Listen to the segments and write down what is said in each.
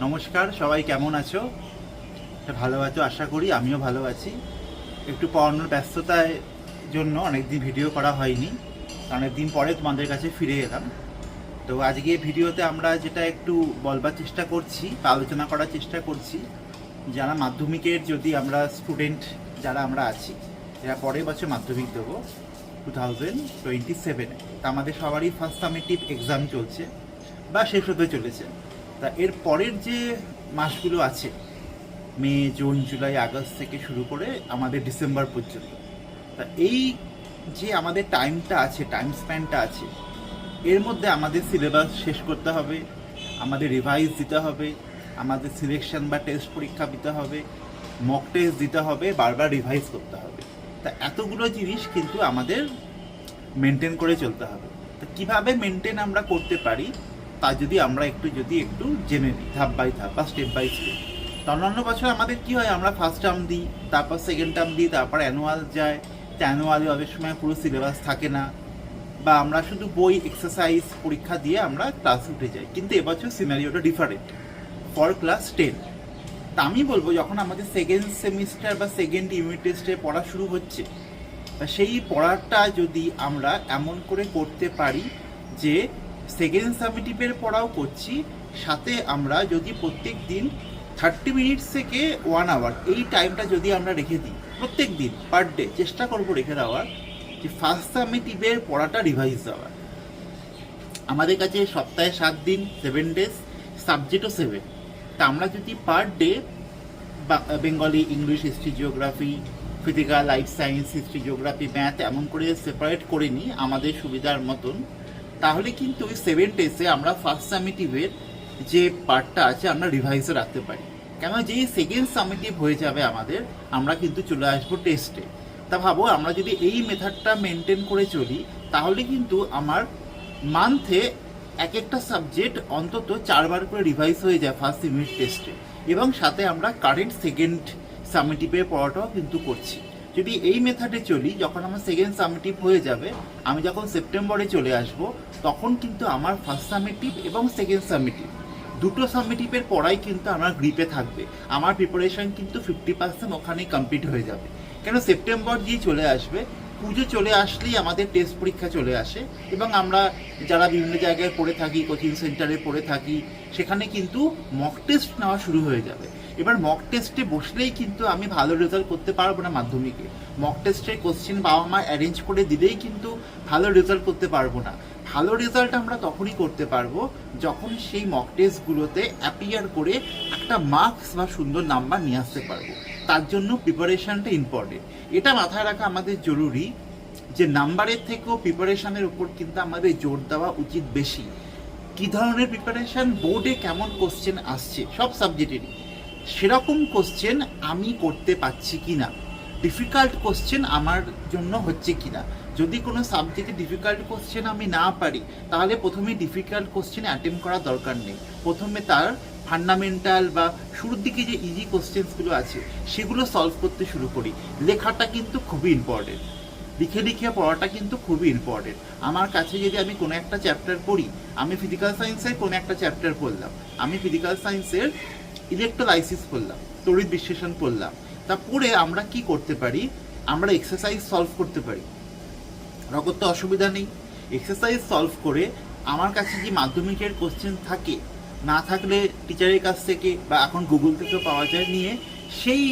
নমস্কার, সবাই কেমন আছো? ভালো আছো আশা করি। আমিও ভালো আছি। একটু পড়ানোর ব্যস্ততায় জন্য অনেকদিন ভিডিও করা হয়নি। অনেকদিন পরে তোমাদের কাছে ফিরে এলাম। তো আজকে ভিডিওতে আমরা যেটা একটু বলবার চেষ্টা করছি বা আলোচনা করার চেষ্টা করছি, যারা মাধ্যমিকের যদি আমরা স্টুডেন্ট যারা আমরা আছি, যারা পরের বছর মাধ্যমিক দেবো 2027-এ, তা আমাদের সবারই ফার্স্ট সামেটিভ এক্সাম চলছে বা শেষ হতে চলেছে। তা এর পরের যে মাসগুলো আছে, মে, জুন, জুলাই, আগস্ট থেকে শুরু করে আমাদের ডিসেম্বর পর্যন্ত, তা এই যে আমাদের টাইমটা আছে, টাইম স্প্যানটা আছে, এর মধ্যে আমাদের সিলেবাস শেষ করতে হবে, আমাদের রিভাইজ দিতে হবে, আমাদের সিলেকশন বা টেস্ট পরীক্ষা দিতে হবে, মক টেস্ট দিতে হবে, বারবার রিভাইজ করতে হবে। তা এতগুলো জিনিস কিন্তু আমাদের মেনটেন করে চলতে হবে। তো কীভাবে মেনটেন আমরা করতে পারি তা যদি আমরা একটু জেনে নিই, ধাপ বাই ধাপ বা স্টেপ বাই স্টেপ। তো অন্যান্য বছর আমাদের কী হয়, আমরা ফার্স্ট টার্ম দিই, তারপর সেকেন্ড টার্ম দিই, তারপর অ্যানুয়াল যায়। অ্যানুয়ালে অনেক সময় পুরো সিলেবাস থাকে না, বা আমরা শুধু বই, এক্সারসাইজ, পরীক্ষা দিয়ে আমরা ক্লাস উঠে যাই। কিন্তু এবছর সিনারিওটা ডিফারেন্ট ফর ক্লাস 10। তা আমি বলবো, যখন আমাদের সেকেন্ড সেমিস্টার বা সেকেন্ড ইউনিট টেস্টে পড়া শুরু হচ্ছে, তা সেই পড়াটা যদি আমরা এমন করে করতে পারি যে সেকেন্ড সামেটিভের পড়াও করছি, সাথে আমরা যদি প্রত্যেক দিন 30 মিনিটস থেকে 1 আওয়ার এই টাইমটা যদি আমরা রেখে দিই, প্রত্যেক দিন পার ডে চেষ্টা করবো রেখে দেওয়ার, যে ফার্স্ট সামেটিভের পড়াটা রিভাইজ দেওয়ার। আমাদের কাছে সপ্তাহে 7 দিন, 7 ডেজ, সাবজেক্টও 7। তা আমরা যদি per day Bengali, English, history, geography, physical, life science, history, geography, math এমন করে সেপারেট করে নিই আমাদের সুবিধার মতন, তাহলে কিন্তু ওই 7 ডেজে আমরা ফার্স্ট সামেটিভের যে পার্টটা আছে আমরা রিভাইজে রাখতে পারি। কেন, যেই সেকেন্ড সামেটিভ হয়ে যাবে আমাদের, আমরা কিন্তু চলে আসবো টেস্টে। তা ভাবো, আমরা যদি এই মেথডটা মেনটেন করে চলি, তাহলে কিন্তু আমার মান্থে এক একটা সাবজেক্ট অন্তত 4 বার করে রিভাইজ হয়ে যায় ফার্স্ট ইউনিট টেস্টে, এবং সাথে আমরা কারেন্ট সেকেন্ড সামেটিভের পড়াটাও কিন্তু করছি। যদি এই মেথডে চলি, যখন আমার সেকেন্ড সামেটিভ হয়ে যাবে, আমি যখন সেপ্টেম্বরে চলে আসব, তখন কিন্তু আমার ফার্স্ট সামেটিভ এবং সেকেন্ড সামেটিভ দুটো সামেটিভের পড়াই কিন্তু আমার গ্রিপে থাকবে। আমার প্রিপারেশন কিন্তু 50% ওখানেই কমপ্লিট হয়ে যাবে। কেন, সেপ্টেম্বর দিয়ে চলে আসবে, পুজো চলে আসলেই আমাদের টেস্ট পরীক্ষা চলে আসে, এবং আমরা যারা বিভিন্ন জায়গায় পড়ে থাকি, কোচিং সেন্টারে পড়ে থাকি, সেখানে কিন্তু মক টেস্ট নেওয়া শুরু হয়ে যাবে। এবার মক টেস্টে বসলেই কিন্তু আমি ভালো রেজাল্ট করতে পারবো না মাধ্যমিকে। মক টেস্টের কোশ্চেন বাবা মা অ্যারেঞ্জ করে দিলেই কিন্তু ভালো রেজাল্ট করতে পারবো না। ভালো রেজাল্ট আমরা তখনই করতে পারবো যখন সেই মক টেস্টগুলোতে অ্যাপিয়ার করে একটা মার্কস বা সুন্দর নাম্বার নিয়ে আসতে পারবো। তার জন্য প্রিপারেশনটা ইম্পর্টেন্ট। এটা মাথায় রাখা আমাদের জরুরি যে নাম্বারের থেকেও প্রিপারেশনের উপর কিন্তু আমাদের জোর দেওয়া উচিত বেশি। কী ধরনের প্রিপারেশন, বোর্ডে কেমন কোশ্চেন আসছে সব সাবজেক্টেরই, সেরকম কোশ্চেন আমি করতে পারছি কি না, ডিফিকাল্ট কোশ্চেন আমার জন্য হচ্ছে কি না। যদি কোনো সাবজেক্টে ডিফিকাল্ট কোশ্চেন আমি না পারি, তাহলে প্রথমে ডিফিকাল্ট কোশ্চেন অ্যাটেম্প করার দরকার নেই। প্রথমে তার ফান্ডামেন্টাল বা শুরুর দিকে যে ইজি কোশ্চেন্সগুলো আছে সেগুলো সলভ করতে শুরু করি। লেখাটা কিন্তু খুবই ইম্পর্টেন্ট, লিখে লিখে পড়াটা কিন্তু খুবই ইম্পর্টেন্ট। আমার কাছে যদি আমি কোনো একটা চ্যাপ্টার পড়ি, আমি ফিজিক্যাল সায়েন্সের কোনো একটা চ্যাপ্টার পড়লাম, আমি ফিজিক্যাল সায়েন্সের ইলেকট্রোলাইসিস পড়লাম, তড়িৎ বিশ্লেষণ পড়লাম, তা পড়ে আমরা কি করতে পারি, আমরা এক্সারসাইজ সলভ করতে পারি, নগদ তো অসুবিধা নেই। এক্সারসাইজ সলভ করে আমার কাছে যে মাধ্যমিকের কোশ্চেন থাকে, না থাকলে টিচারের কাছ থেকে বা এখন গুগল থেকেও পাওয়া যায়, নিয়ে সেই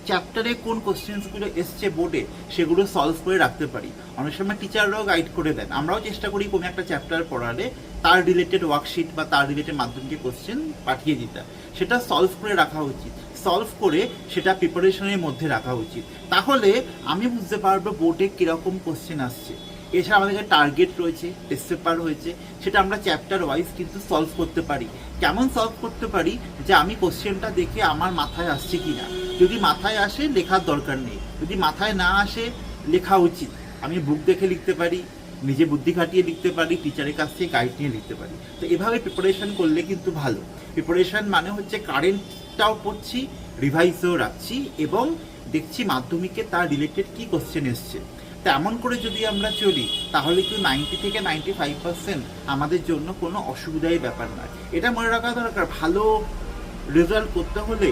চ্যাপ্টারে কোন কোশ্চেন্সগুলো এসছে বোর্ডে সেগুলো সলভ করে রাখতে পারি। অনেক সময় টিচাররাও গাইড করে দেন, আমরাও চেষ্টা করি কোনো একটা চ্যাপ্টার পড়ালে তার রিলেটেড ওয়ার্কশিট বা তার রিলেটেড মাধ্যমিকের কোশ্চেন পাঠিয়ে দিতে, সেটা সলভ করে রাখা উচিত। সলভ করে সেটা প্রিপারেশনের মধ্যে রাখা উচিত। তাহলে আমি বুঝতে পারবো বোর্ডে কীরকম কোশ্চেন আসছে। এছাড়া আমাদের টার্গেট রয়েছে, টেস্ট পেপার হয়েছে, সেটা আমরা চ্যাপ্টার ওয়াইজ কিন্তু সলভ করতে পারি। কেমন সলভ করতে পারি, যে আমি কোশ্চেনটা দেখে আমার মাথায় আসছে কি না। যদি মাথায় আসে, লেখার দরকার নেই। যদি মাথায় না আসে, লেখা উচিত। আমি বুক দেখে লিখতে পারি, নিজে বুদ্ধি খাটিয়ে লিখতে পারি, টিচারের কাছ থেকে গাইড নিয়ে লিখতে পারি। তো এভাবে প্রিপারেশন করলে কিন্তু ভালো। প্রিপারেশন মানে হচ্ছে কারেন্টটাও পড়ছি, রিভাইজও রাখছি, এবং দেখছি মাধ্যমিকে তার রিলেটেড কী কোশ্চেন এসছে। তো এমন করে যদি আমরা চলি, তাহলে কিন্তু 90 থেকে 95% আমাদের জন্য কোনো অসুবিধাই ব্যাপার নয়। এটা মনে রাখা দরকার, ভালো রেজাল্ট করতে হলে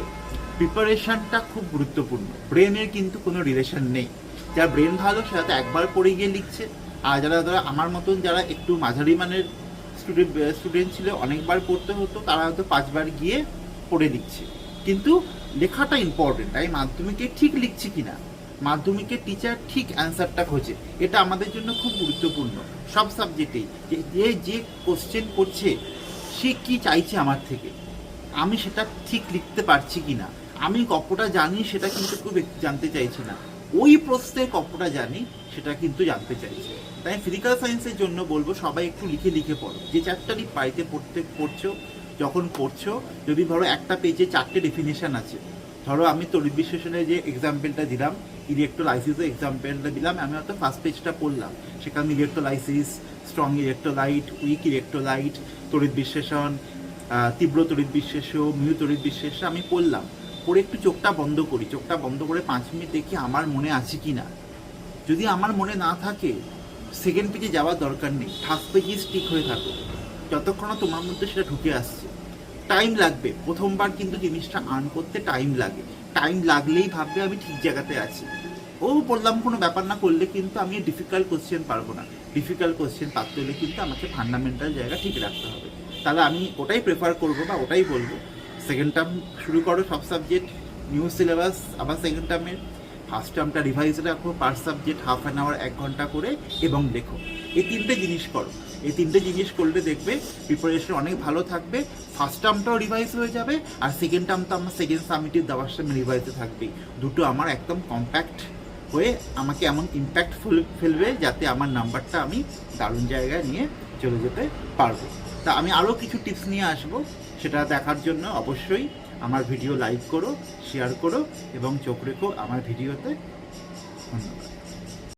প্রিপারেশনটা খুব গুরুত্বপূর্ণ। ব্রেনের কিন্তু কোনো রিলেশন নেই। যার ব্রেন ভালো সেটা তো একবার পড়ে গিয়ে লিখছে, আর যারা আমার মতন যারা একটু মাঝারি মানের স্টুডেন্ট ছিল, অনেকবার পড়তে হতো, তারা হয়তো 5 বার গিয়ে পড়ে লিখছে। কিন্তু লেখাটা ইম্পর্টেন্ট। আমি মাধ্যমিকে ঠিক লিখছি কিনা, মাধ্যমিকে টিচার ঠিক অ্যান্সারটা খোঁজে, এটা আমাদের জন্য খুব গুরুত্বপূর্ণ সব সাবজেক্টেই। যে কোশ্চেন করছে সে কি চাইছে আমার থেকে, আমি সেটা ঠিক লিখতে পারছি কিনা, আমি কতটা জানি সেটা কিন্তু খুব জানতে চাইছি না, ওই প্রশ্নের কতটা জানি সেটা কিন্তু জানতে চাইছে। তাই ফিজিক্যাল সায়েন্সের জন্য বলবো সবাই একটু লিখে লিখে পড়ো। যে চ্যাপ্টারই বাড়িতে পড়ছো, যখন পড়ছো, যদি ধরো একটা পেজে 4টে ডেফিনেশন আছে, ধরো আমি তড়িৎ বিশ্লেষণে যে এক্সাম্পলটা দিলাম, ইলেকট্রোলাইসিসের এক্সাম্পলটা দিলাম, আমি হয়তো ফার্স্ট পেজটা পড়লাম, সেখানে electrolysis, strong electrolyte, weak electrolyte, তড়িৎ বিশ্লেষণ, তীব্র তড়িৎ বিশ্লেষ্য, মিউ তড়িৎ বিশ্লেষ্য আমি পড়লাম। পড়ে একটু চোখটা বন্ধ করি, চোখটা বন্ধ করে 5 মিনিট দেখি আমার মনে আছে কি না। যদি আমার মনে না থাকে, সেকেন্ড পেজে যাওয়ার দরকার নেই, ফার্স্ট পেজেই স্টিক হয়ে থাকো, যতক্ষণ না তোমার মধ্যে সেটা ঢুকে আসছে। টাইম লাগবে, প্রথমবার কিন্তু জিনিসটা আর্ন করতে টাইম লাগে, টাইম লাগলেই ভাববে আমি ঠিক জায়গাতে আছি। বললাম কোনো ব্যাপার না, করলে কিন্তু আমি ডিফিকাল্ট কোশ্চেন পারবো না। ডিফিকাল্ট কোশ্চেন পারতে হলে কিন্তু আমাকে ফান্ডামেন্টাল জায়গা ঠিক রাখতে হবে। তাহলে আমি ওটাই প্রেফার করবো বা ওটাই বলবো, সেকেন্ড টার্ম শুরু করো সব সাবজেক্ট, নিউ সিলেবাস আবার সেকেন্ড টার্মের। ফার্স্ট টার্মটা রিভাইজ রাখো, per subject half an hour 1 ঘন্টা করে, এবং দেখো। এই 3টে জিনিস করো, এই 3টে জিনিস করলে দেখবে প্রিপারেশন অনেক ভালো থাকবে। ফার্স্ট টার্মটাও রিভাইজ হয়ে যাবে, আর সেকেন্ড টার্ম তো আমার সেকেন্ড সামিটিভ দেওয়ার সময় রিভাইজে থাকবেই। দুটো আমার একদম কম্প্যাক্ট হয়ে আমাকে এমন ইম্প্যাক্ট ফেলবে যাতে আমার নাম্বারটা আমি দারুণ জায়গায় নিয়ে চলে যেতে পারবো। তা আমি আরও কিছু টিপস নিয়ে আসবো, সেটা দেখার জন্য অবশ্যই আমার ভিডিও লাইক করো, শেয়ার করো এবং চোখ রেখো আমার ভিডিওতে। ধন্যবাদ।